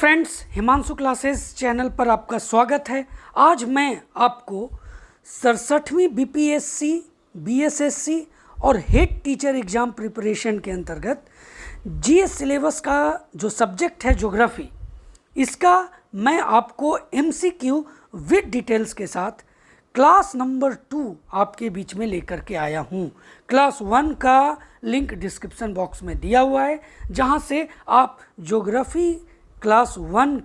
Friends, Himanshu classes channel पर आपका स्वागत है। आज मैं आपको 67वीं बीपीएससी, बीएसएससी और हेड टीचर एग्ज़ाम प्रिपरेशन के अंतर्गत जीएस सिलेबस का जो सब्जेक्ट है ज्योग्राफी, इसका मैं आपको एमसीक्यू विद डिटेल्स के साथ क्लास नंबर 2 आपके बीच में लेकर के आया हूँ। क्लास 1 का लिंक डिस्क्रिप्शन बॉक्स में दिया हुआ है, जहाँ से आप ज्योग्राफी क्लास 1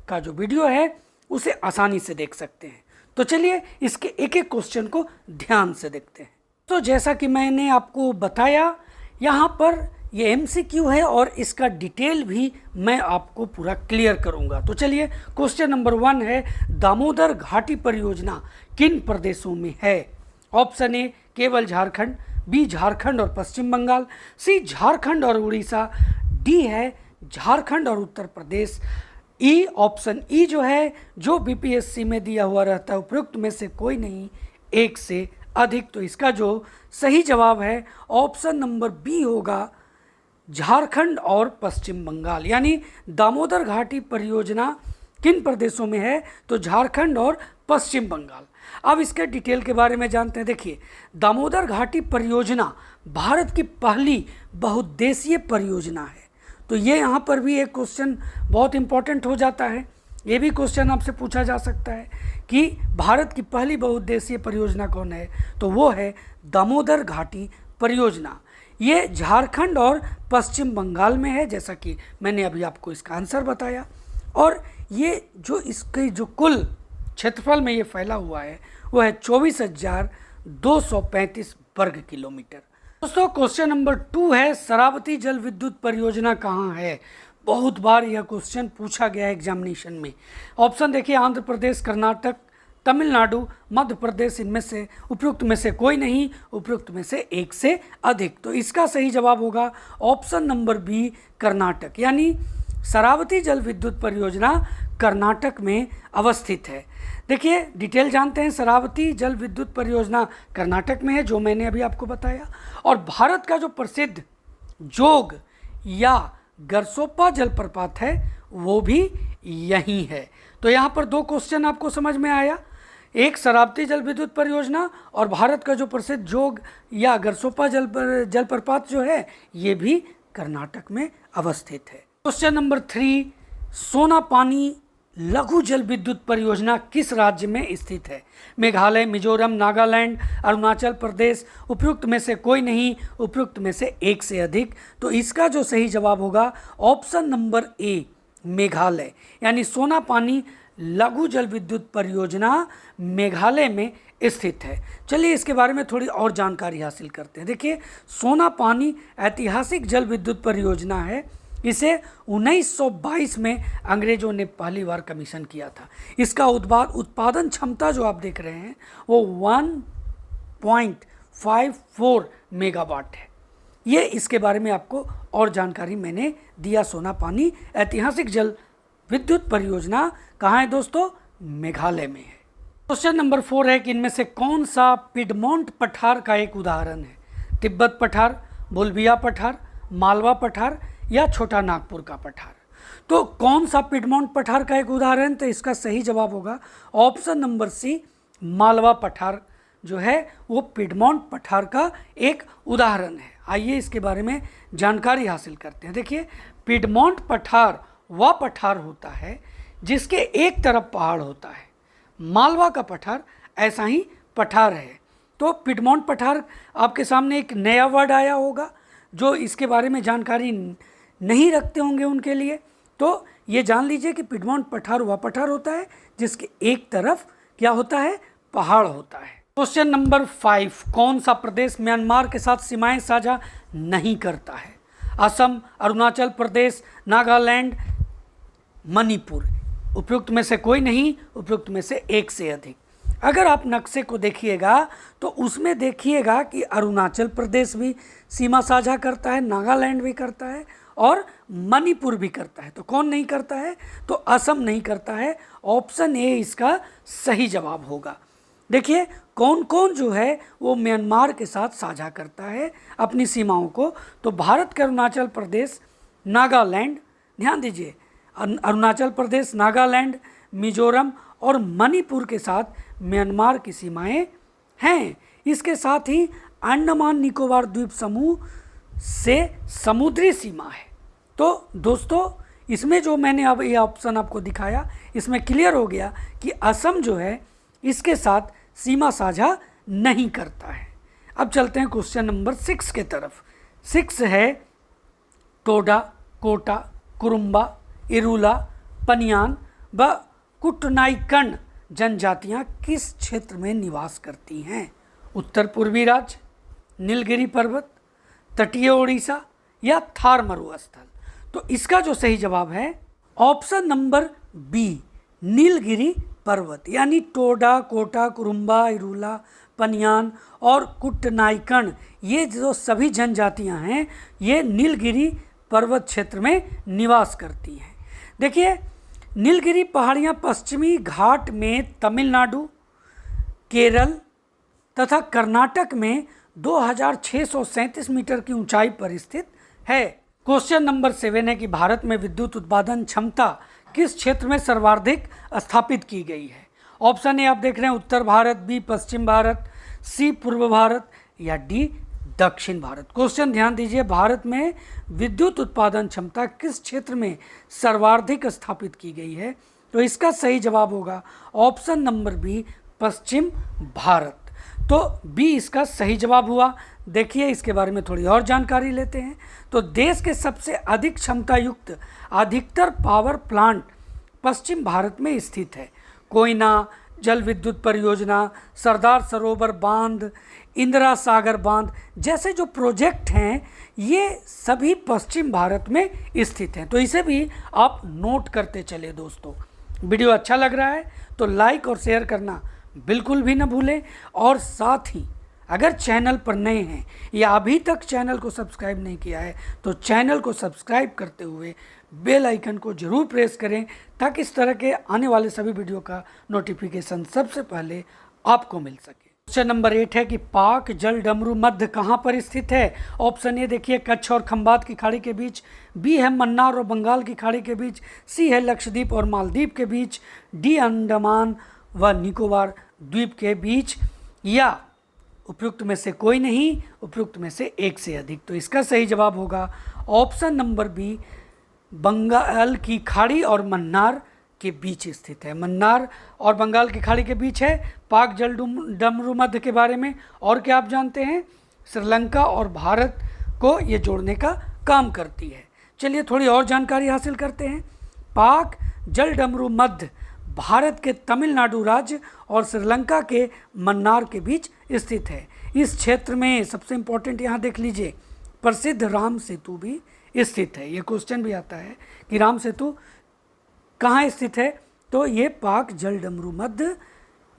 का जो वीडियो है उसे आसानी से देख सकते हैं। तो चलिए इसके एक एक क्वेश्चन को ध्यान से देखते हैं। तो जैसा कि मैंने आपको बताया, यहाँ पर ये एमसीक्यू है और इसका डिटेल भी मैं आपको पूरा क्लियर करूँगा। तो चलिए, क्वेश्चन नंबर 1 है, दामोदर घाटी परियोजना किन प्रदेशों में है? ऑप्शन ए केवल झारखंड, बी झारखंड और पश्चिम बंगाल, सी झारखंड और उड़ीसा, डी है झारखंड और Uttar Pradesh, E option E जो है जो बीपीएससी में दिया हुआ रहता है उपयुक्त में से कोई नहीं, एक से अधिक। तो इसका जो सही जवाब है ऑप्शन नंबर बी होगा, झारखंड और पश्चिम बंगाल। यानी दामोदर घाटी परियोजना किन प्रदेशों में है? तो झारखंड और पश्चिम बंगाल। अब इसके डिटेल के बारे में जानते हैं। देखिए, दामोदर घाटी परियोजना भारत की पहली बहुउद्देशीय परियोजना है। तो ये यहाँ पर भी एक क्वेश्चन बहुत इंपॉर्टेंट हो जाता है। ये भी क्वेश्चन आपसे पूछा जा सकता है कि भारत की पहली बहुउद्देशीय परियोजना कौन है? तो वो है दामोदर घाटी परियोजना। ये झारखंड और पश्चिम बंगाल में है, जैसा कि मैंने अभी आपको इसका आंसर बताया। और ये जो इसके जो कुल क्षेत्रफल में ये फैला हुआ है वो है 24,235 वर्ग किलोमीटर। दोस्तों, क्वेश्चन नंबर 2 है, शरावती जल विद्युत परियोजना कहाँ है? बहुत बार यह क्वेश्चन पूछा गया है एग्जामिनेशन में। ऑप्शन देखिए, आंध्र प्रदेश, कर्नाटक, तमिलनाडु, मध्य प्रदेश, इनमें से उपयुक्त में से कोई नहीं, उपयुक्त में से एक से अधिक। तो इसका सही जवाब होगा ऑप्शन नंबर बी, कर्नाटक। यानी शरावती जल विद्युत परियोजना कर्नाटक में अवस्थित है। देखिए, डिटेल जानते हैं। शरावती जल विद्युत परियोजना कर्नाटक में है, जो मैंने अभी आपको बताया। और भारत का जो प्रसिद्ध जोग या गरसोप्पा जलप्रपात है वो भी यहीं है। तो यहाँ पर 2 क्वेश्चन आपको समझ में आया, एक शरावती जल विद्युत परियोजना और भारत का जो प्रसिद्ध जोग या गरसोप्पा जलप्रपात जो है ये भी कर्नाटक में अवस्थित है। क्वेश्चन नंबर 3, सोनापानी लघु जल विद्युत परियोजना किस राज्य में स्थित है? मेघालय, मिजोरम, नागालैंड, अरुणाचल प्रदेश, उपयुक्त में से कोई नहीं, उपयुक्त में से एक से अधिक। तो इसका जो सही जवाब होगा ऑप्शन नंबर ए, मेघालय। यानी सोनापानी लघु जल विद्युत परियोजना मेघालय में स्थित है। चलिए इसके बारे में थोड़ी और जानकारी हासिल करते हैं। देखिए, सोनापानी ऐतिहासिक जल विद्युत परियोजना है। इसे 1922 में अंग्रेजों ने पहली बार कमीशन किया था। इसका उत्पादन क्षमता जो आप देख रहे हैं वो 1.54 मेगावाट है। ये इसके बारे में आपको और जानकारी मैंने दिया। सोनापानी ऐतिहासिक जल विद्युत परियोजना कहाँ है दोस्तों? मेघालय में है। क्वेश्चन नंबर 4 है कि इनमें से कौन सा पिडमोंट पठार का एक उदाहरण है? तिब्बत पठार, बोल्बिया पठार, मालवा पठार या छोटा नागपुर का पठार। तो कौन सा पिडमोंट पठार का एक उदाहरण? तो इसका सही जवाब होगा ऑप्शन नंबर सी, मालवा पठार जो है वो पिडमोंट पठार का एक उदाहरण है। आइए इसके बारे में जानकारी हासिल करते हैं। देखिए, पिडमोंट पठार वह पठार होता है जिसके एक तरफ पहाड़ होता है। मालवा का पठार ऐसा ही पठार है। तो पिडमोंट पठार आपके सामने एक नया वर्ड आया होगा, जो इसके बारे में जानकारी नहीं रखते होंगे उनके लिए। तो ये जान लीजिए कि पिडमोंट पठार वह पठार होता है जिसके एक तरफ क्या होता है? पहाड़ होता है। क्वेश्चन नंबर 5, कौन सा प्रदेश म्यांमार के साथ सीमाएं साझा नहीं करता है? असम, अरुणाचल प्रदेश, नागालैंड, मणिपुर। उपयुक्त में से कोई नहीं, उपयुक्त में से एक से अधिक। अगर आप नक्शे को देखिएगा तो उसमें देखिएगा कि अरुणाचल प्रदेश भी सीमा साझा करता है, नागालैंड भी करता है और मणिपुर भी करता है। तो कौन नहीं करता है? तो असम नहीं करता है। ऑप्शन ए इसका सही जवाब होगा। देखिए, कौन कौन जो है वो म्यांमार के साथ साझा करता है अपनी सीमाओं को। तो भारत का अरुणाचल प्रदेश, नागालैंड, ध्यान दीजिए, अरुणाचल प्रदेश, नागालैंड, मिजोरम और मणिपुर के साथ म्यांमार की सीमाएं हैं। इसके साथ ही अंडमान निकोबार द्वीप समूह से समुद्री सीमा है। तो दोस्तों, इसमें जो मैंने अब ये ऑप्शन आपको दिखाया, इसमें क्लियर हो गया कि असम जो है इसके साथ सीमा साझा नहीं करता है। अब चलते हैं क्वेश्चन नंबर 6 के तरफ। 6 है टोडा, कोटा, कुरुम्बा, इरूला, पनियान व कुटनाइकन जनजातियां किस क्षेत्र में निवास करती हैं? उत्तर पूर्वी राज्य, नीलगिरी पर्वत, तटीय ओडिशा या थार मरुस्थल। तो इसका जो सही जवाब है ऑप्शन नंबर बी, नीलगिरी पर्वत। यानी टोडा, कोटा, कुरुम्बा, इरूला, पनियान और कुटनाइकन, ये जो सभी जनजातियां हैं ये नीलगिरी पर्वत क्षेत्र में निवास करती हैं। देखिए, नीलगिरी पहाड़ियाँ पश्चिमी घाट में तमिलनाडु, केरल तथा कर्नाटक में 2637 मीटर की ऊंचाई पर स्थित है। क्वेश्चन नंबर 7 है कि भारत में विद्युत उत्पादन क्षमता किस क्षेत्र में सर्वाधिक स्थापित की गई है? ऑप्शन ए आप देख रहे हैं उत्तर भारत, बी पश्चिम भारत, सी पूर्व भारत या डी दक्षिण भारत। क्वेश्चन ध्यान दीजिए, भारत में विद्युत उत्पादन क्षमता किस क्षेत्र में सर्वाधिक स्थापित की गई है? तो इसका सही जवाब होगा ऑप्शन नंबर बी, पश्चिम भारत। तो बी इसका सही जवाब हुआ। देखिए, इसके बारे में थोड़ी और जानकारी लेते हैं। तो देश के सबसे अधिक क्षमता युक्त अधिकतर पावर प्लांट पश्चिम भारत में स्थित है। कोयना जल विद्युत परियोजना, सरदार सरोवर बांध, इंदिरा सागर बांध जैसे जो प्रोजेक्ट हैं ये सभी पश्चिम भारत में स्थित हैं। तो इसे भी आप नोट करते चले दोस्तों। वीडियो अच्छा लग रहा है तो लाइक और शेयर करना बिल्कुल भी ना भूलें। और साथ ही अगर चैनल पर नए हैं या अभी तक चैनल को सब्सक्राइब नहीं किया है तो चैनल को सब्सक्राइब करते हुए बेल आइकन को जरूर प्रेस करें ताकि इस तरह के आने वाले सभी वीडियो का नोटिफिकेशन सबसे पहले आपको मिल सके। क्वेश्चन नंबर 8 है कि पाक जल डमरू मध्य कहाँ पर स्थित है? ऑप्शन ए देखिए कच्छ और खंबात की खाड़ी के बीच, बी है मन्नार और बंगाल की खाड़ी के बीच, सी है लक्षद्वीप और मालदीव के बीच, डी अंडमान व निकोबार द्वीप के बीच या उपयुक्त में से कोई नहीं, उपयुक्त में से एक से अधिक। तो इसका सही जवाब होगा ऑप्शन नंबर बी, बंगाल की खाड़ी और मन्नार के बीच स्थित है। मन्नार और बंगाल की खाड़ी के बीच है। पाक जल डमरू मध्य के बारे में और क्या आप जानते हैं? श्रीलंका और भारत को ये जोड़ने का काम करती है। चलिए थोड़ी और जानकारी हासिल करते हैं। पाक जल डमरू मध्य भारत के तमिलनाडु राज्य और श्रीलंका के मन्नार के बीच स्थित है। इस क्षेत्र में सबसे इम्पोर्टेंट यहाँ देख लीजिए, प्रसिद्ध राम सेतु भी स्थित है। ये क्वेश्चन भी आता है कि राम सेतु कहाँ स्थित है? तो ये पाक जल डमरू मध्य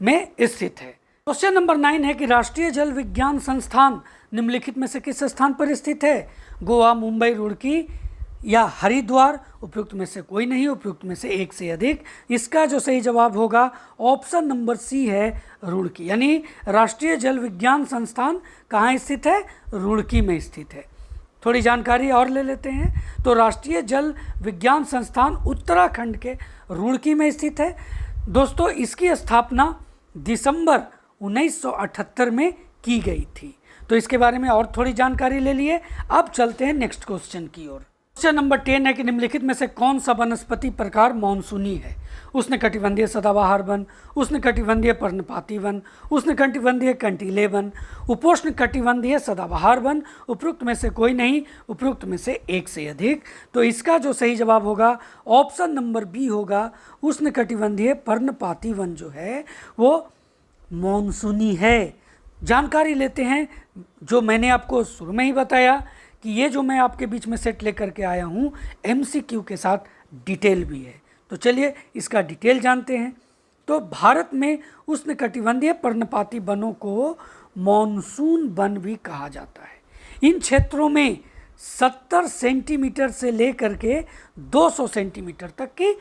में स्थित है। क्वेश्चन नंबर 9 है कि राष्ट्रीय जल विज्ञान संस्थान निम्नलिखित में से किस स्थान पर स्थित है? गोवा, मुंबई, रुड़की या हरिद्वार। उपयुक्त में से कोई नहीं, उपयुक्त में से एक से अधिक। इसका जो सही जवाब होगा ऑप्शन नंबर सी है, रुड़की। यानी राष्ट्रीय जल विज्ञान संस्थान कहाँ स्थित है? रुड़की में स्थित है। थोड़ी जानकारी और ले लेते हैं। तो राष्ट्रीय जल विज्ञान संस्थान उत्तराखंड के रुड़की में स्थित है। दोस्तों, इसकी स्थापना दिसंबर 1978 में की गई थी। तो इसके बारे में और थोड़ी जानकारी ले लिए। अब चलते हैं नेक्स्ट क्वेश्चन की ओर। क्वेश्चन नंबर 10 है कि निम्नलिखित में से कौन सा वनस्पति प्रकार मॉनसूनी है? उष्णकटिबंधीय सदाबहार वन, उष्णकटिबंधीय पर्णपाती वन, उष्णकटिबंधीय कंटीले वन, उपोष्ण कटिबंधीय सदाबहार वन। उपयुक्त में से कोई नहीं, उपयुक्त में से एक से अधिक। तो इसका जो सही जवाब होगा ऑप्शन नंबर बी होगा, उष्णकटिबंधीय पर्णपाती वन जो है वो मॉनसूनी है। जानकारी लेते हैं, जो मैंने आपको शुरू में ही बताया कि ये जो मैं आपके बीच में सेट लेकर के आया हूँ MCQ के साथ डिटेल भी है। तो चलिए इसका डिटेल जानते हैं। तो भारत में उष्णकटिबंधीय पर्णपाती वनों को मॉनसून वन भी कहा जाता है। इन क्षेत्रों में 70 सेंटीमीटर से लेकर के 200 सेंटीमीटर तक की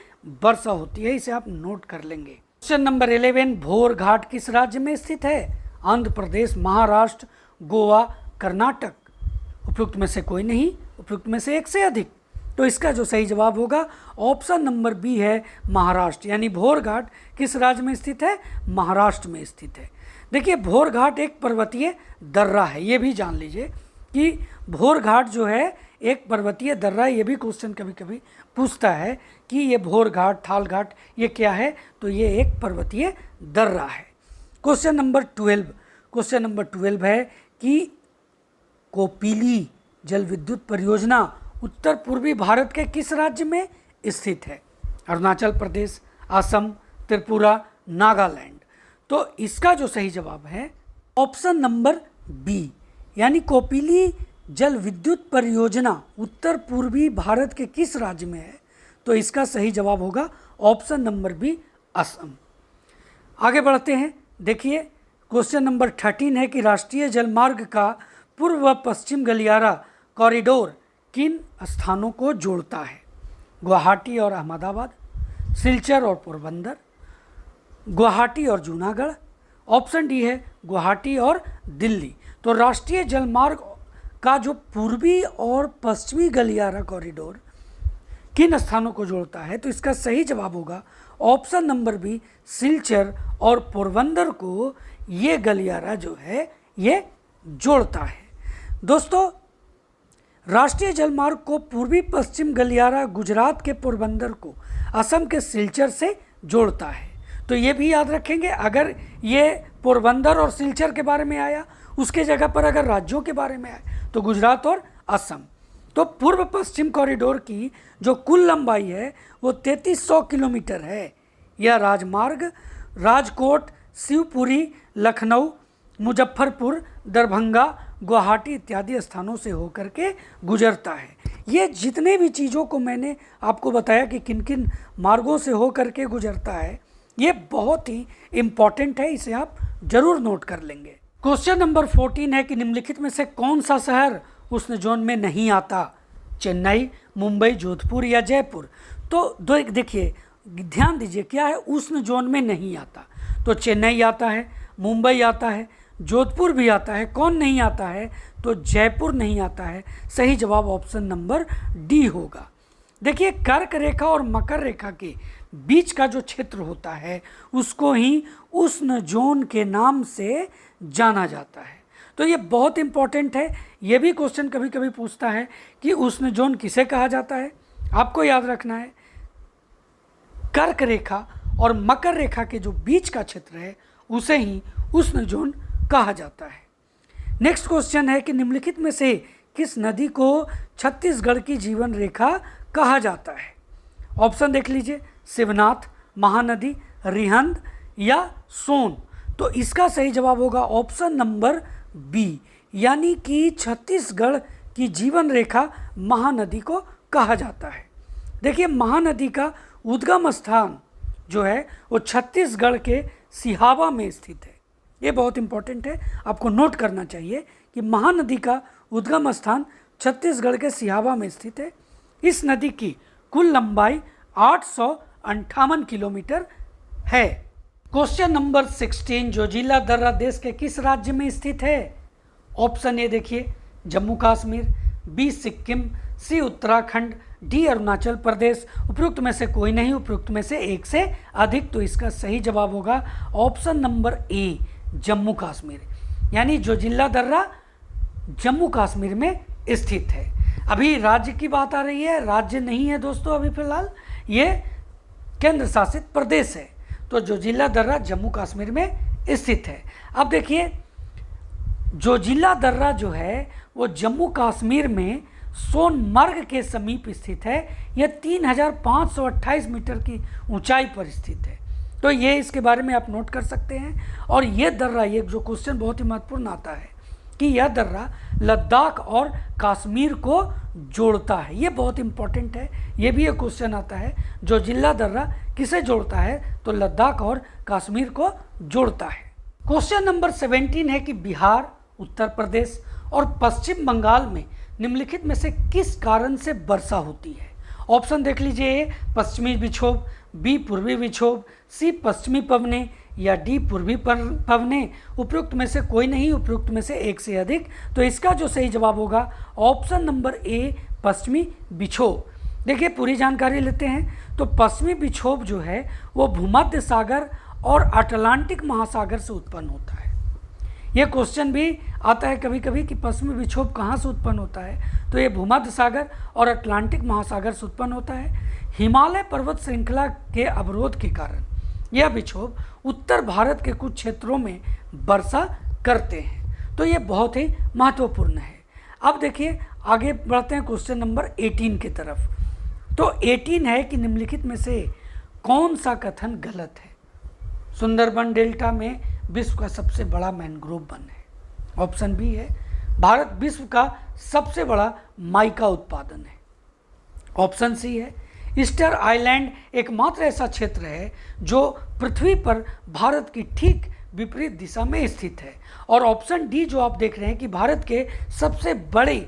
वर्षा होती है। इसे आप नोट कर लेंगे। क्वेश्चन नंबर 11, भोर घाट किस राज्य में स्थित है? आंध्र प्रदेश, महाराष्ट्र, गोवा, कर्नाटक। उपयुक्त में से कोई नहीं, उपयुक्त में से एक से अधिक। तो इसका जो सही जवाब होगा ऑप्शन नंबर बी है महाराष्ट्र, यानी भोर घाट किस राज्य में स्थित है? महाराष्ट्र में स्थित है। देखिए भोर घाट एक पर्वतीय दर्रा है, ये भी जान लीजिए कि भोर घाट जो है एक पर्वतीय दर्रा है। ये भी क्वेश्चन कभी कभी पूछता है कि ये भोर घाट, थाल घाट ये क्या है? तो ये एक पर्वतीय दर्रा है। क्वेश्चन नंबर 12 है कि कोपिली जल विद्युत परियोजना उत्तर पूर्वी भारत के किस राज्य में स्थित है? अरुणाचल प्रदेश, असम, त्रिपुरा, नागालैंड। तो इसका जो सही जवाब है ऑप्शन नंबर बी, यानी कोपिली जल विद्युत परियोजना उत्तर पूर्वी भारत के किस राज्य में है? तो इसका सही जवाब होगा ऑप्शन नंबर बी, असम। आगे बढ़ते हैं। देखिए क्वेश्चन नंबर 13 है कि राष्ट्रीय जलमार्ग का पूर्व व पश्चिम गलियारा कॉरिडोर किन स्थानों को जोड़ता है? गुवाहाटी और अहमदाबाद, सिलचर और पोरबंदर, गुवाहाटी और जूनागढ़। ऑप्शन डी है गुवाहाटी और दिल्ली। तो राष्ट्रीय जलमार्ग का जो पूर्वी और पश्चिमी गलियारा कॉरिडोर किन स्थानों को जोड़ता है? तो इसका सही जवाब होगा ऑप्शन नंबर बी, सिलचर और पोरबंदर को ये गलियारा जो है ये जोड़ता है। दोस्तों राष्ट्रीय जलमार्ग को पूर्वी पश्चिम गलियारा गुजरात के पोरबंदर को असम के सिलचर से जोड़ता है। तो ये भी याद रखेंगे, अगर ये पोरबंदर और सिलचर के बारे में आया, उसके जगह पर अगर राज्यों के बारे में आए तो गुजरात और असम। तो पूर्व पश्चिम कॉरिडोर की जो कुल लंबाई है वो 3300 किलोमीटर है। यह राजमार्ग राजकोट, शिवपुरी, लखनऊ, मुजफ्फरपुर, दरभंगा, गुवाहाटी इत्यादि स्थानों से होकर के गुजरता है। ये जितने भी चीज़ों को मैंने आपको बताया कि किन किन मार्गों से होकर के गुजरता है, ये बहुत ही इम्पॉर्टेंट है, इसे आप जरूर नोट कर लेंगे। क्वेश्चन नंबर 14 है कि निम्नलिखित में से कौन सा शहर उष्ण जोन में नहीं आता? चेन्नई, मुंबई, जोधपुर या जयपुर। तो देखिए ध्यान दीजिए, क्या है उष्ण जोन में नहीं आता? तो चेन्नई आता है, मुंबई आता है, जोधपुर भी आता है। कौन नहीं आता है? तो जयपुर नहीं आता है। सही जवाब ऑप्शन नंबर डी होगा। देखिए कर्क रेखा और मकर रेखा के बीच का जो क्षेत्र होता है उसको ही उष्ण जोन के नाम से जाना जाता है। तो ये बहुत इंपॉर्टेंट है। ये भी क्वेश्चन कभी कभी पूछता है कि उष्ण जोन किसे कहा जाता है? आपको याद रखना है कर्क रेखा और मकर रेखा के जो बीच का क्षेत्र है उसे ही उष्ण जोन कहा जाता है। नेक्स्ट क्वेश्चन है कि निम्नलिखित में से किस नदी को छत्तीसगढ़ की जीवन रेखा कहा जाता है? ऑप्शन देख लीजिए, शिवनाथ, महानदी, रिहंद या सोन। तो इसका सही जवाब होगा ऑप्शन नंबर बी, यानी कि छत्तीसगढ़ की जीवन रेखा महानदी को कहा जाता है। देखिए महानदी का उद्गम स्थान जो है वो छत्तीसगढ़ के सिहावा में स्थित है। ये बहुत इंपॉर्टेंट है, आपको नोट करना चाहिए कि महानदी का उद्गम स्थान छत्तीसगढ़ के सिहावा में स्थित है। इस नदी की कुल लंबाई 858 किलोमीटर है। क्वेश्चन नंबर 16, जोजिला दर्रा देश के किस राज्य में स्थित है? ऑप्शन ए देखिए, जम्मू कश्मीर, बी सिक्किम, सी उत्तराखंड, डी अरुणाचल प्रदेश। उपयुक्त में से कोई नहीं, उपयुक्त में से एक से अधिक। तो इसका सही जवाब होगा option number A, Jammu Kashmir, यानी जोजिला दर्रा जम्मू कश्मीर में स्थित है। अभी राज्य की बात आ रही है, राज्य नहीं है दोस्तों, अभी फिलहाल ये केंद्र शासित प्रदेश है। तो जोजिला दर्रा जम्मू कश्मीर में स्थित है। अब देखिए जोजिला दर्रा जो है वो जम्मू कश्मीर में सोनमर्ग के समीप स्थित है। यह 3528 मीटर की ऊंचाई पर स्थित है। तो ये इसके बारे में आप नोट कर सकते हैं। और ये दर्रा, ये जो क्वेश्चन बहुत ही महत्वपूर्ण आता है कि यह दर्रा लद्दाख और कश्मीर को जोड़ता है। ये बहुत इंपॉर्टेंट है। ये भी एक क्वेश्चन आता है, जोजिला दर्रा किसे जोड़ता है? तो लद्दाख और कश्मीर को जोड़ता है। क्वेश्चन नंबर 17 है कि बिहार, उत्तर प्रदेश और पश्चिम बंगाल में निम्नलिखित में से किस कारण से वर्षा होती है? ऑप्शन देख लीजिए, ए पश्चिमी विक्षोभ, बी पूर्वी विक्षोभ, सी पश्चिमी पवने या डी पूर्वी पवने। उपयुक्त में से कोई नहीं, उपयुक्त में से एक से अधिक। तो इसका जो सही जवाब होगा ऑप्शन नंबर ए, पश्चिमी विक्षोभ। देखिए पूरी जानकारी लेते हैं। तो पश्चिमी विक्षोभ जो है वो भूमध्य सागर और अटलांटिक महासागर से उत्पन्न होता है। ये क्वेश्चन भी आता है कभी कभी कि पश्चिमी विक्षोभ कहाँ से उत्पन्न होता है, तो ये भूमध्य सागर और अटलांटिक महासागर से उत्पन्न होता है। हिमालय पर्वत श्रृंखला के अवरोध के कारण यह विक्षोभ उत्तर भारत के कुछ क्षेत्रों में वर्षा करते हैं, तो ये बहुत ही महत्वपूर्ण है। अब देखिए आगे बढ़ते हैं क्वेश्चन नंबर 18 की तरफ। तो 18 है कि निम्नलिखित में से कौन सा कथन गलत है। सुंदरबन डेल्टा में विश्व का सबसे बड़ा मैंग्रोव वन है। ऑप्शन बी है भारत विश्व का सबसे बड़ा माइका उत्पादन है। ऑप्शन सी है ईस्टर आइलैंड एकमात्र ऐसा क्षेत्र है जो पृथ्वी पर भारत की ठीक विपरीत दिशा में स्थित है। और ऑप्शन डी जो आप देख रहे हैं कि भारत के सबसे बड़े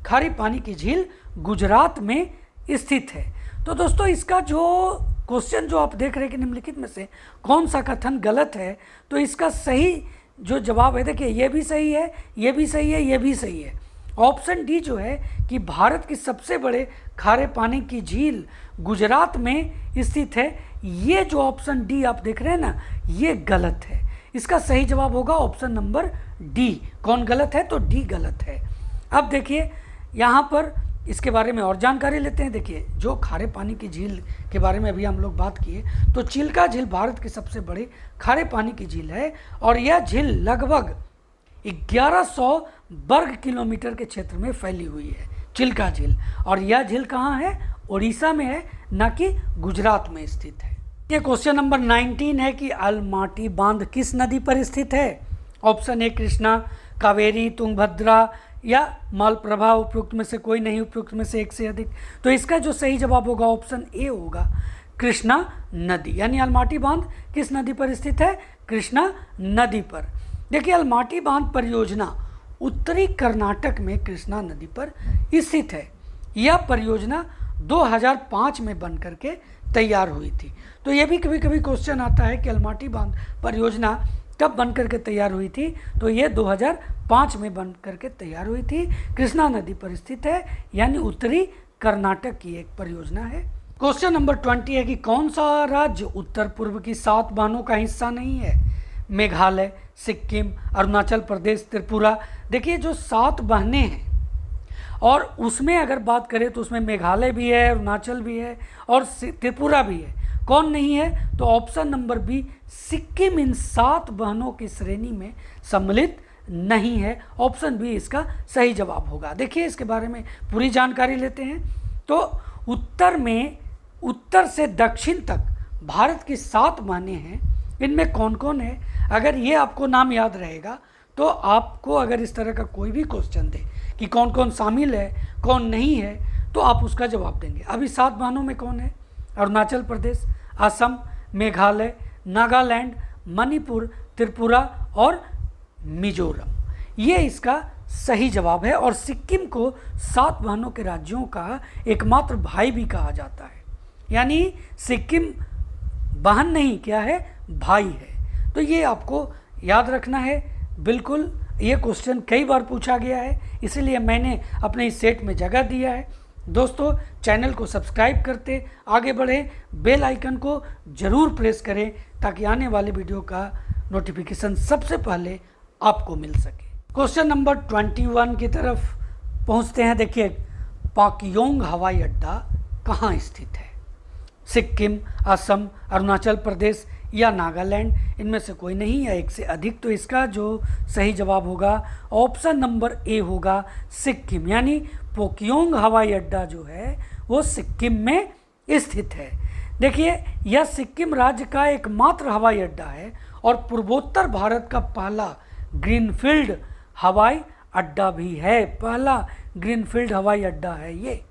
खारे पानी की झील गुजरात में स्थित है। तो दोस्तों इसका जो क्वेश्चन जो आप देख रहे हैं कि निम्नलिखित में से कौन सा कथन गलत है, तो इसका सही जो जवाब है, देखिए ये भी सही है, ये भी सही है, ये भी सही है। ऑप्शन डी जो है कि भारत की सबसे बड़े खारे पानी की झील गुजरात में स्थित है, ये जो ऑप्शन डी आप देख रहे हैं ना, ये गलत है। इसका सही जवाब होगा ऑप्शन नंबर डी। कौन गलत है, तो डी गलत है। अब देखिए यहाँ पर इसके बारे में और जानकारी लेते हैं। देखिए जो खारे पानी की झील के बारे में अभी हम लोग बात किए, तो चिल्का झील भारत की सबसे बड़ी खारे पानी की झील है और यह झील लगभग 1100 वर्ग किलोमीटर के क्षेत्र में फैली हुई है, चिल्का झील। और यह झील कहाँ है, उड़ीसा में है, न कि गुजरात में स्थित है। ये क्वेश्चन नंबर 19 है कि अलमाटी बांध किस नदी पर स्थित है। ऑप्शन ए कृष्णा, कावेरी, तुंगभद्रा या मलप्रभा। उपयुक्त में से कोई नहीं, उपयुक्त में से एक से अधिक। तो इसका जो सही जवाब होगा ऑप्शन ए होगा, कृष्णा नदी। यानी अलमाटी बांध किस नदी पर स्थित है, कृष्णा नदी पर। देखिए अलमाटी बांध परियोजना उत्तरी कर्नाटक में कृष्णा नदी पर स्थित है। यह परियोजना 2005 में बन करके तैयार हुई थी। तो यह भी कभी कभी क्वेश्चन आता है कि अलमाटी बांध परियोजना कब बन करके तैयार हुई थी, तो ये 2005 में बन करके तैयार हुई थी। कृष्णा नदी पर स्थित है, यानी उत्तरी कर्नाटक की एक परियोजना है। क्वेश्चन नंबर 20 है कि कौन सा राज्य उत्तर पूर्व की 7 बांधों का हिस्सा नहीं है। मेघालय, सिक्किम, अरुणाचल प्रदेश, त्रिपुरा। देखिए जो 7 बहनें हैं और उसमें अगर बात करें तो उसमें मेघालय भी है, अरुणाचल भी है और त्रिपुरा भी है। कौन नहीं है, तो ऑप्शन नंबर बी, सिक्किम इन 7 बहनों की श्रेणी में सम्मिलित नहीं है। ऑप्शन बी इसका सही जवाब होगा। देखिए इसके बारे में पूरी जानकारी लेते हैं। तो उत्तर में, उत्तर से दक्षिण तक भारत की 7 बहनें हैं। इनमें कौन कौन है, अगर ये आपको नाम याद रहेगा तो आपको अगर इस तरह का कोई भी क्वेश्चन दे कि कौन कौन शामिल है, कौन नहीं है, तो आप उसका जवाब देंगे। अभी 7 बहनों में कौन है, अरुणाचल प्रदेश, असम, मेघालय, नागालैंड, मणिपुर, त्रिपुरा और मिजोरम। ये इसका सही जवाब है। और सिक्किम को 7 बहनों के राज्यों का एकमात्र भाई भी कहा जाता है। यानी सिक्किम बहन नहीं, क्या है, भाई है। तो ये आपको याद रखना है बिल्कुल। ये क्वेश्चन कई बार पूछा गया है, इसीलिए मैंने अपने इस सेट में जगह दिया है। दोस्तों चैनल को सब्सक्राइब करते आगे बढ़ें, बेल आइकन को ज़रूर प्रेस करें ताकि आने वाले वीडियो का नोटिफिकेशन सबसे पहले आपको मिल सके। क्वेश्चन नंबर 21 की तरफ पहुंचते हैं। देखिए पाक्योंग हवाई अड्डा कहाँ स्थित है। सिक्किम, असम, अरुणाचल प्रदेश या नागालैंड, इनमें से कोई नहीं या एक से अधिक। तो इसका जो सही जवाब होगा ऑप्शन नंबर ए होगा, सिक्किम। यानी पाक्योंग हवाई अड्डा जो है वो सिक्किम में स्थित है। देखिए यह सिक्किम राज्य का एकमात्र हवाई अड्डा है और पूर्वोत्तर भारत का पहला ग्रीनफील्ड हवाई अड्डा भी है। पहला ग्रीनफील्ड हवाई अड्डा है ये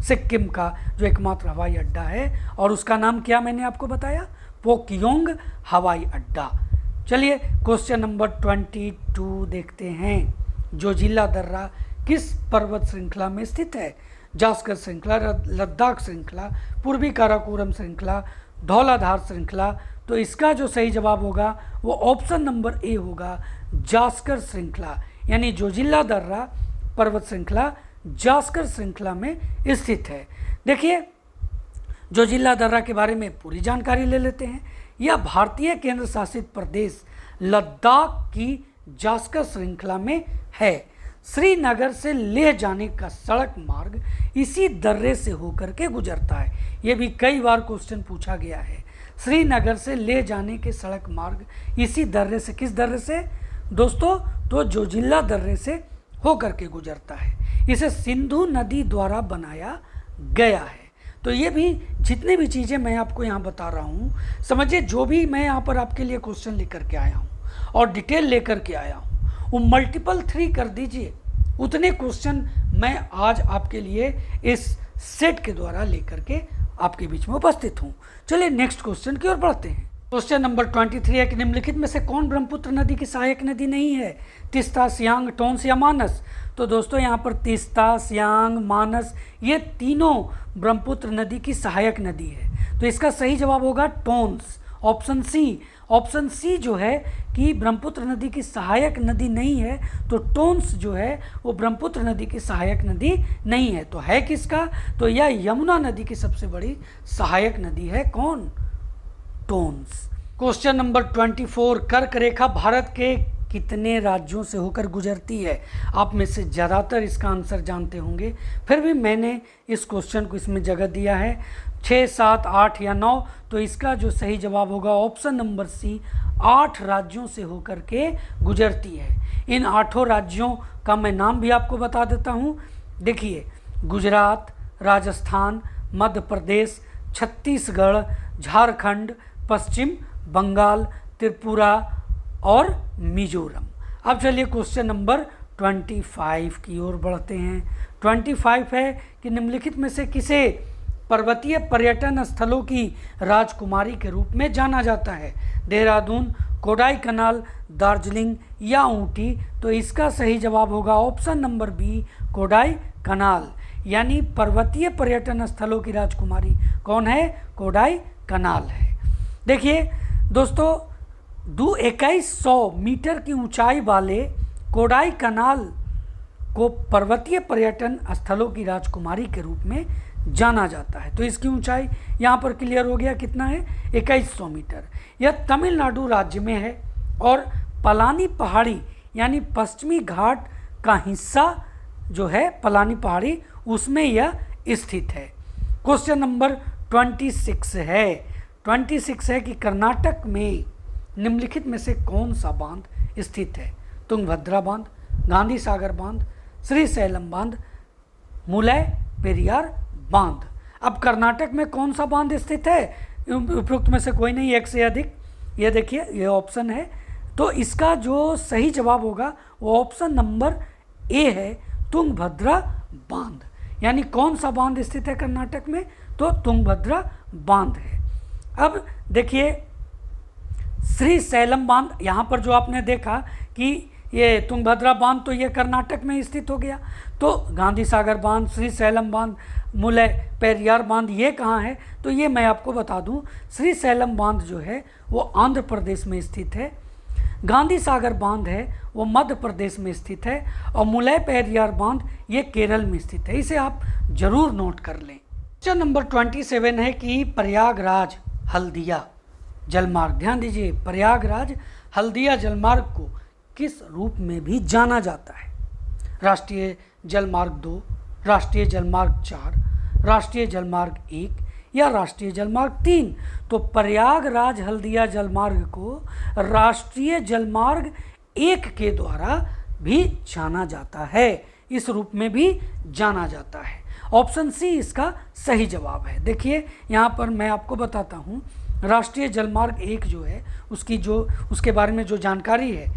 सिक्किम का जो एकमात्र हवाई अड्डा है। और उसका नाम क्या मैंने आपको बताया, पाक्योंग हवाई अड्डा। चलिए क्वेश्चन नंबर 22 देखते हैं। जोजिला दर्रा किस पर्वत श्रृंखला में स्थित है। जास्कर श्रृंखला, लद्दाख श्रृंखला, पूर्वी काराकोरम श्रृंखला, धौलाधार श्रृंखला। तो इसका जो सही जवाब होगा वो ऑप्शन नंबर ए होगा, जास्कर श्रृंखला। यानी जोजिला दर्रा पर्वत श्रृंखला जास्कर श्रृंखला में स्थित है। देखिए, जो जिला दर्रा के बारे में पूरी जानकारी ले लेते हैं। यह भारतीय केंद्र शासित प्रदेश लद्दाख की जास्कर श्रृंखला में है। श्रीनगर से लेह जाने का सड़क मार्ग इसी दर्रे से होकर के गुजरता है। ये भी कई बार क्वेश्चन पूछा गया है। श्रीनगर से लेह जाने के सड़क मार्ग इसी दर्रे से, किस दर्रे से दोस्तों? तो जोजिला दर्रे से होकर के गुजरता है। इसे सिंधु नदी द्वारा बनाया गया है। तो ये भी जितनी भी चीज़ें मैं आपको यहाँ बता रहा हूँ, समझिए जो भी मैं यहाँ पर आपके लिए क्वेश्चन लेकर के आया हूँ और डिटेल लेकर के आया हूँ, वो मल्टीपल 3 कर दीजिए। उतने क्वेश्चन मैं आज आपके लिए इस सेट के द्वारा लेकर के आपके बीच में उपस्थित हूँ। चलिए नेक्स्ट क्वेश्चन की ओर बढ़ते हैं। क्वेश्चन नंबर 23 है कि निम्नलिखित में से कौन ब्रह्मपुत्र नदी की सहायक नदी नहीं है? तीस्ता, सियांग, टोंस या मानस? तो दोस्तों यहाँ पर तीस्ता, सियांग, मानस ये तीनों ब्रह्मपुत्र नदी की सहायक नदी है। तो इसका सही जवाब होगा टोंस, ऑप्शन सी। ऑप्शन सी जो है कि ब्रह्मपुत्र नदी की सहायक नदी नहीं है, तो टोंस जो है वो ब्रह्मपुत्र नदी की सहायक नदी नहीं है। तो है किसका? तो यह यमुना नदी की सबसे बड़ी सहायक नदी है। कौन? टोंस। क्वेश्चन नंबर 24, कर्क रेखा भारत के कितने राज्यों से होकर गुजरती है? आप में से ज़्यादातर इसका आंसर जानते होंगे, फिर भी मैंने इस क्वेश्चन को इसमें जगह दिया है 6, 7, 8 या 9। तो इसका जो सही जवाब होगा ऑप्शन नंबर सी, 8 राज्यों से होकर के गुजरती है। इन 8 राज्यों का मैं नाम भी आपको बता देता हूँ। देखिए, गुजरात, राजस्थान, मध्य प्रदेश, छत्तीसगढ़, झारखंड, पश्चिम बंगाल, त्रिपुरा और मिजोरम। अब चलिए क्वेश्चन नंबर 25 की ओर बढ़ते हैं। 25 है कि निम्नलिखित में से किसे पर्वतीय पर्यटन स्थलों की राजकुमारी के रूप में जाना जाता है? देहरादून, कोडाई कनाल, दार्जिलिंग या ऊटी? तो इसका सही जवाब होगा ऑप्शन नंबर बी, कोडाई कनाल। यानी पर्वतीय पर्यटन स्थलों की राजकुमारी कौन है? कोडाई कनाल है। देखिए दोस्तों, 2100 मीटर की ऊंचाई वाले कोडाई कनाल को पर्वतीय पर्यटन स्थलों की राजकुमारी के रूप में जाना जाता है। तो इसकी ऊंचाई यहाँ पर क्लियर हो गया, कितना है? 2100 मीटर। यह तमिलनाडु राज्य में है और पलानी पहाड़ी यानी पश्चिमी घाट का हिस्सा जो है पलानी पहाड़ी, उसमें यह स्थित है। क्वेश्चन नंबर 26 है। 26 है कि कर्नाटक में निम्नलिखित में से कौन सा बांध स्थित है? तुंगभद्रा बांध, गांधी सागर बांध, श्रीशैलम बांध, मुलय पेरियार बांध। अब कर्नाटक में कौन सा बांध स्थित है? उपयुक्त में से कोई नहीं, एक से अधिक। ये देखिए, ये ऑप्शन है। तो इसका जो सही जवाब होगा वो ऑप्शन नंबर ए है, तुंगभद्रा बांध। यानी कौन सा बांध स्थित है कर्नाटक में? तो तुंगभद्रा बांध है। अब देखिए, श्रीशैलम बांध, यहाँ पर जो आपने देखा कि ये तुंगभद्रा बांध, तो ये कर्नाटक में स्थित हो गया। तो गांधी सागर बांध, श्रीशैलम बांध, मुलय पेरियार बांध, ये कहाँ है? तो ये मैं आपको बता दूं, श्रीशैलम बांध जो है वो आंध्र प्रदेश में स्थित है, गांधी सागर बांध है वो मध्य प्रदेश में स्थित है, और मुलय पेरियार बांध ये केरल में स्थित है। इसे आप जरूर नोट कर लें। क्वेश्चन नंबर 27 है कि प्रयागराज हल्दिया जलमार्ग, ध्यान दीजिए, प्रयागराज हल्दिया जलमार्ग को किस रूप में भी जाना जाता है? राष्ट्रीय जलमार्ग 2, राष्ट्रीय जलमार्ग 4, राष्ट्रीय जलमार्ग 1 या राष्ट्रीय जलमार्ग 3? तो प्रयागराज हल्दिया जलमार्ग को राष्ट्रीय जलमार्ग 1 के द्वारा भी जाना जाता है, इस रूप में भी जाना जाता है। ऑप्शन सी इसका सही जवाब है। देखिए यहाँ पर मैं आपको बताता हूँ, राष्ट्रीय जलमार्ग 1 जो है उसके बारे में जो जानकारी है,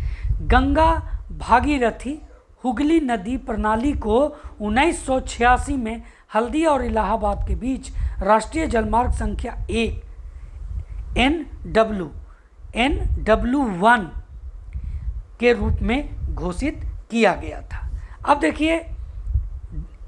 गंगा भागीरथी हुगली नदी प्रणाली को 1986 में हल्दिया और इलाहाबाद के बीच राष्ट्रीय जलमार्ग संख्या 1 NW1 के रूप में घोषित किया गया था। अब देखिए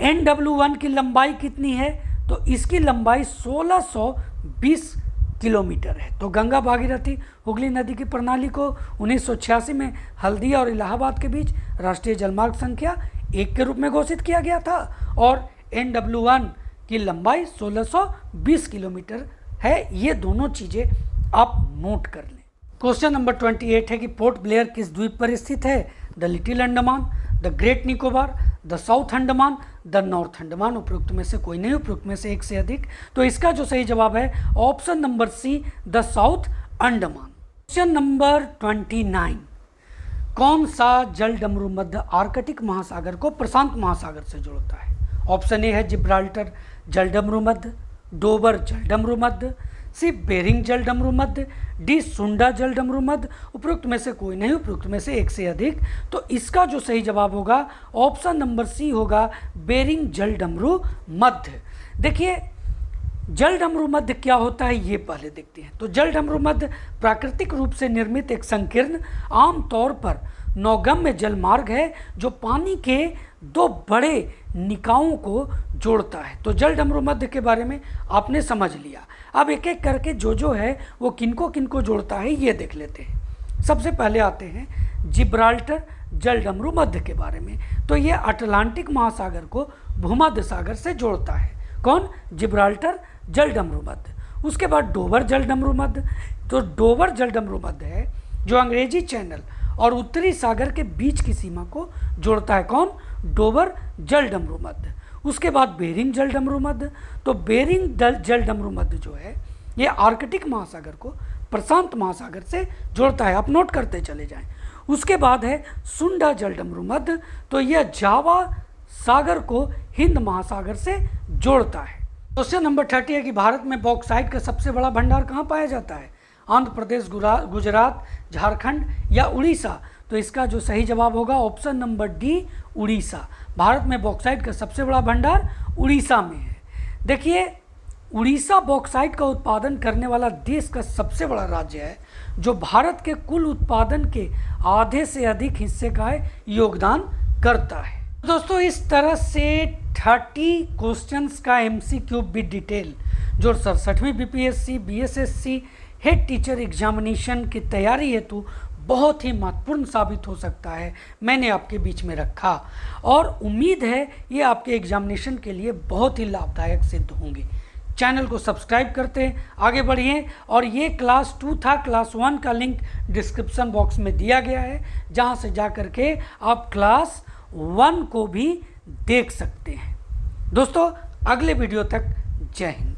NW1 की लंबाई कितनी है? तो इसकी लंबाई 1620 किलोमीटर है। तो गंगा भागीरथी हुगली नदी की प्रणाली को 1986 में हल्दिया और इलाहाबाद के बीच राष्ट्रीय जलमार्ग संख्या 1 के रूप में घोषित किया गया था, और NW1 की लंबाई 1620 किलोमीटर है। ये दोनों चीज़ें आप नोट कर लें। क्वेश्चन नंबर 28 है कि पोर्ट ब्लेयर किस द्वीप पर स्थित है? The little Andaman, the great Nicobar, the south Andaman, the north Andaman. उपरोक्त में से कोई नहीं, उपरोक्त में से एक से अधिक। तो इसका जो सही जवाब है option number C, the south Andaman. Question number 29, कौन सा जल डमरू मध्य आर्कटिक महासागर को प्रशांत महासागर से जोड़ता है? ऑप्शन ए है जिब्राल्टर जल डमरू मध्य, डोबर जल डमरू मध्य, सी बेरिंग जल डमरू मध्य, डी सुंडा जल डमरू मध्य। उपरोक्त में से कोई नहीं, उपरोक्त में से एक से अधिक। तो इसका जो सही जवाब होगा ऑप्शन नंबर सी होगा, बेरिंग जल डमरू मध्य। देखिए जल डमरू मध्य क्या होता है ये पहले देखते हैं। तो जल डमरू मध्य प्राकृतिक रूप से निर्मित एक संकीर्ण आमतौर पर नौगम्य जल मार्ग है जो पानी के दो बड़े निकायों को जोड़ता है। तो जल डमरू मध्य के बारे में आपने समझ लिया। अब एक एक करके जो है वो किनको किनको जोड़ता है ये देख लेते हैं। सबसे पहले आते हैं जिब्राल्टर जल डमरू मध्य के बारे में। तो ये अटलांटिक महासागर को भूमध्य सागर से जोड़ता है। कौन? जिब्राल्टर जल डमरू मध्य। उसके बाद डोबर जल डमरू मध्य। तो डोबर जल डमरू मध्य है जो अंग्रेजी चैनल और उत्तरी सागर के बीच की सीमा को जोड़ता है। कौन? डोबर जल डमरू मध्य। उसके बाद बेरिंग जल डमरू मध्य। तो बेरिंग जल डमरू मध्य जो है ये आर्कटिक महासागर को प्रशांत महासागर से जोड़ता है। आप नोट करते चले जाएं। उसके बाद है सुंडा जल डमरू मध्य। तो यह जावा सागर को हिंद महासागर से जोड़ता है। क्वेश्चन नंबर 30 है कि भारत में बॉक्साइट का सबसे बड़ा भंडार कहाँ पाया जाता है? आंध्र प्रदेश, गुजरात, झारखंड या उड़ीसा। तो इसका जो सही जवाब होगा option number D, Orissa. Bharat में बॉक्साइट का सबसे बड़ा भंडार उड़ीसा में है। देखिए उड़ीसा बॉक्साइट का उत्पादन करने वाला देश का सबसे बड़ा राज्य है जो भारत के कुल उत्पादन के आधे से अधिक हिस्से का योगदान करता है। दोस्तों इस तरह से 30 क्वेश्चंस का MCQ विद डिटेल जो 67वीं BPSC BSSC head teacher examination की तैयारी हेतु बहुत ही महत्वपूर्ण साबित हो सकता है, मैंने आपके बीच में रखा और उम्मीद है ये आपके एग्जामिनेशन के लिए बहुत ही लाभदायक सिद्ध होंगे। चैनल को सब्सक्राइब करते आगे बढ़िए। और ये क्लास 2 था, क्लास 1 का लिंक डिस्क्रिप्शन बॉक्स में दिया गया है जहाँ से जा कर के आप क्लास 1 को भी देख सकते हैं। दोस्तों अगले वीडियो तक जय हिंद।